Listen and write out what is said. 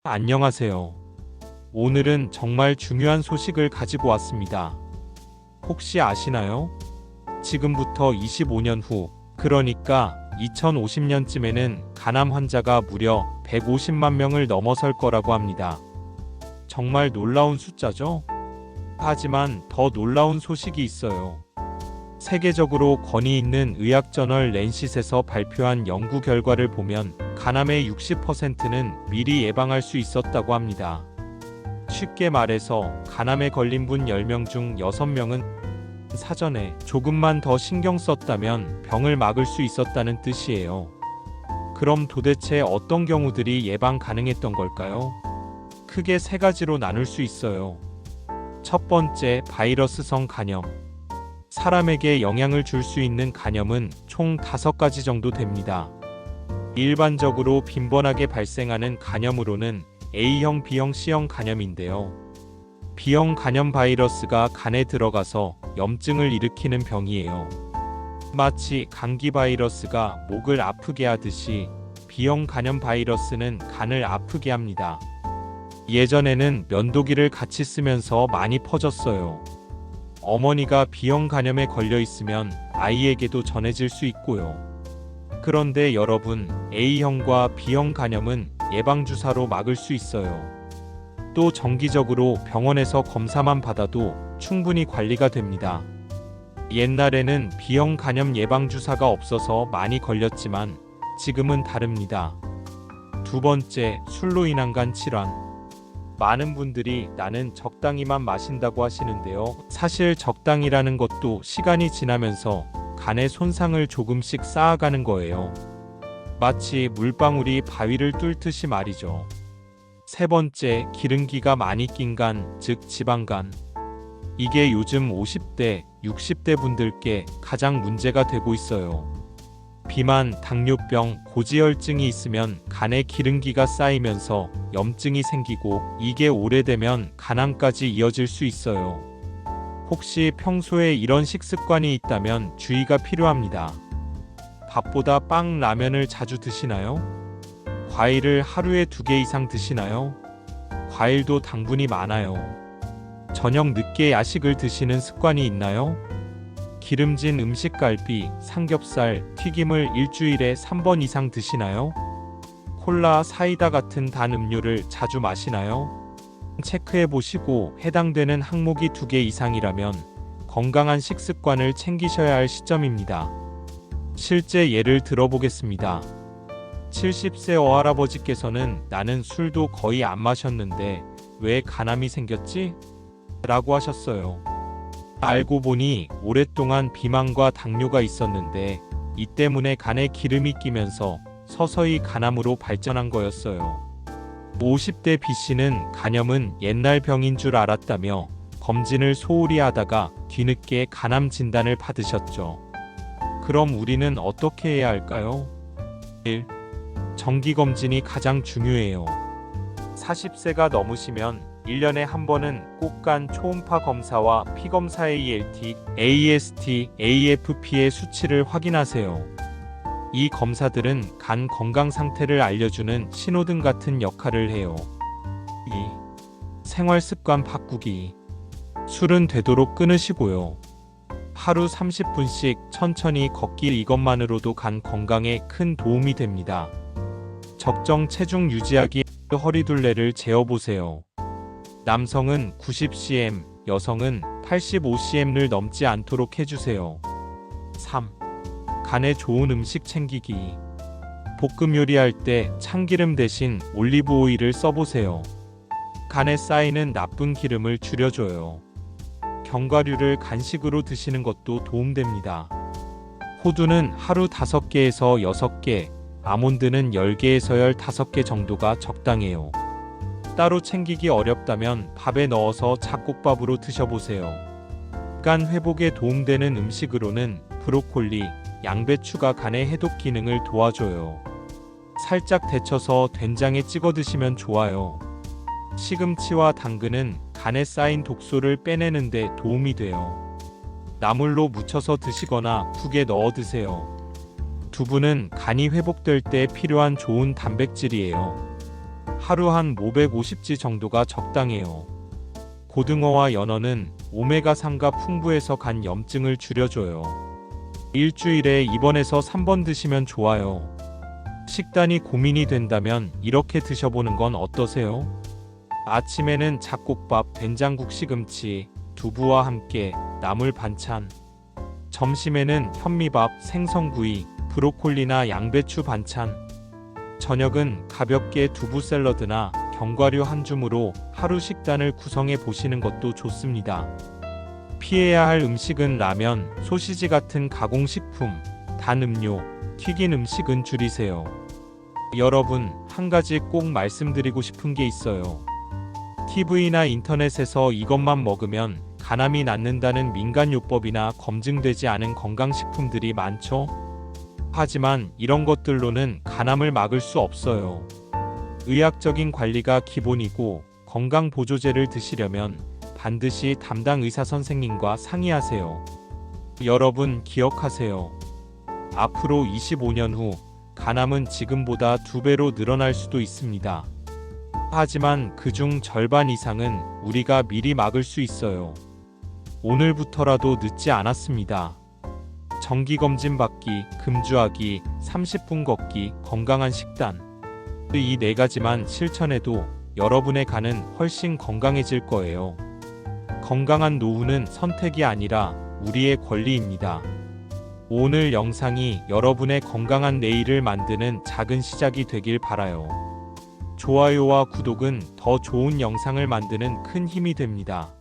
안녕하세요. 오늘은 정말 중요한 소식을 가지고 왔습니다. 혹시 아시나요? 지금부터 25년 후, 그러니까 2050년쯤에는 간암 환자가 무려 150만 명을 넘어설 거라고 합니다. 정말 놀라운 숫자죠? 하지만 더 놀라운 소식이 있어요. 세계적으로 권위 있는 의학저널 랜싯에서 발표한 연구 결과를 보면 간암의 60%는 미리 예방할 수 있었다고 합니다. 쉽게 말해서 간암에 걸린 분 10명 중 6명은 사전에 조금만 더 신경 썼다면 병을 막을 수 있었다는 뜻이에요. 그럼 도대체 어떤 경우들이 예방 가능했던 걸까요? 크게 세 가지로 나눌 수 있어요. 첫 번째, 바이러스성 간염. 사람에게 영향을 줄 수 있는 간염은 총 5가지 정도 됩니다. 일반적으로 빈번하게 발생하는 간염으로는 A형, B형, C형 간염인데요. B형 간염 바이러스가 간에 들어가서 염증을 일으키는 병이에요. 마치 감기 바이러스가 목을 아프게 하듯이 B형 간염 바이러스는 간을 아프게 합니다. 예전에는 면도기를 같이 쓰면서 많이 퍼졌어요. 어머니가 B형 간염에 걸려 있으면 아이에게도 전해질 수 있고요. 그런데 여러분, A형과 B형 간염은 예방주사로 막을 수 있어요. 또 정기적으로 병원에서 검사만 받아도 충분히 관리가 됩니다. 옛날에는 B형 간염 예방주사가 없어서 많이 걸렸지만 지금은 다릅니다. 두 번째, 술로 인한 간 질환. 많은 분들이 나는 적당히만 마신다고 하시는데요. 사실 적당이라는 것도 시간이 지나면서 간의 손상을 조금씩 쌓아가는 거예요. 마치 물방울이 바위를 뚫듯이 말이죠. 세 번째, 기름기가 많이 낀 간, 즉 지방간. 이게 요즘 50대, 60대 분들께 가장 문제가 되고 있어요. 비만, 당뇨병, 고지혈증이 있으면 간에 기름기가 쌓이면서 염증이 생기고 이게 오래되면 간암까지 이어질 수 있어요. 혹시 평소에 이런 식습관이 있다면 주의가 필요합니다. 밥보다 빵, 라면을 자주 드시나요? 과일을 하루에 2개 이상 드시나요? 과일도 당분이 많아요. 저녁 늦게 야식을 드시는 습관이 있나요? 기름진 음식, 갈비, 삼겹살, 튀김을 일주일에 3번 이상 드시나요? 콜라, 사이다 같은 단 음료를 자주 마시나요? 체크해 보시고 해당되는 항목이 2개 이상이라면 건강한 식습관을 챙기셔야 할 시점입니다. 실제 예를 들어보겠습니다. 70세 어할아버지께서는 나는 술도 거의 안 마셨는데 왜 간암이 생겼지? 라고 하셨어요. 알고 보니 오랫동안 비만과 당뇨가 있었는데 이 때문에 간에 기름이 끼면서 서서히 간암으로 발전한 거였어요. 50대 B씨는 간염은 옛날 병인 줄 알았다며 검진을 소홀히 하다가 뒤늦게 간암 진단을 받으셨죠. 그럼 우리는 어떻게 해야 할까요? 1. 정기검진이 가장 중요해요. 40세가 넘으시면 1년에 한 번은 꼭 간 초음파 검사와 피검사 ALT, AST, AFP의 수치를 확인하세요. 이 검사들은 간 건강 상태를 알려주는 신호등 같은 역할을 해요. 2. 생활 습관 바꾸기. 술은 되도록 끊으시고요. 하루 30분씩 천천히 걷기, 이것만으로도 간 건강에 큰 도움이 됩니다. 적정 체중 유지하기. 허리둘레를 재어보세요. 남성은 90cm, 여성은 85cm를 넘지 않도록 해주세요. 3. 간에 좋은 음식 챙기기. 볶음 요리할 때 참기름 대신 올리브 오일을 써보세요. 간에 쌓이는 나쁜 기름을 줄여줘요. 견과류를 간식으로 드시는 것도 도움됩니다. 호두는 하루 5개에서 6개, 아몬드는 10개에서 15개 정도가 적당해요. 따로 챙기기 어렵다면 밥에 넣어서 잡곡밥으로 드셔보세요. 간 회복에 도움되는 음식으로는 브로콜리, 양배추가 간의 해독 기능을 도와줘요. 살짝 데쳐서 된장에 찍어 드시면 좋아요. 시금치와 당근은 간에 쌓인 독소를 빼내는 데 도움이 돼요. 나물로 무쳐서 드시거나 국에 넣어 드세요. 두부는 간이 회복될 때 필요한 좋은 단백질이에요. 하루 한 550지 정도가 적당해요. 고등어와 연어는 오메가3가 풍부해서 간 염증을 줄여줘요. 일주일에 2번에서 3번 드시면 좋아요. 식단이 고민이 된다면 이렇게 드셔보는 건 어떠세요? 아침에는 잡곡밥, 된장국, 시금치, 두부와 함께 나물 반찬. 점심에는 현미밥, 생선구이, 브로콜리나 양배추 반찬. 저녁은 가볍게 두부 샐러드나 견과류 한 줌으로 하루 식단을 구성해 보시는 것도 좋습니다. 피해야 할 음식은 라면, 소시지 같은 가공식품, 단 음료, 튀긴 음식은 줄이세요. 여러분, 한 가지 꼭 말씀드리고 싶은 게 있어요. TV나 인터넷에서 이것만 먹으면 간암이 낫는다는 민간요법이나 검증되지 않은 건강식품들이 많죠? 하지만 이런 것들로는 간암을 막을 수 없어요. 의학적인 관리가 기본이고 건강보조제를 드시려면 반드시 담당 의사 선생님과 상의하세요. 여러분 기억하세요. 앞으로 25년 후 간암은 지금보다 2배로 늘어날 수도 있습니다. 하지만 그중 절반 이상은 우리가 미리 막을 수 있어요. 오늘부터라도 늦지 않았습니다. 정기검진 받기, 금주하기, 30분 걷기, 건강한 식단. 이 4가지만 실천해도 여러분의 간은 훨씬 건강해질 거예요. 건강한 노후는 선택이 아니라 우리의 권리입니다. 오늘 영상이 여러분의 건강한 내일을 만드는 작은 시작이 되길 바라요. 좋아요와 구독은 더 좋은 영상을 만드는 큰 힘이 됩니다.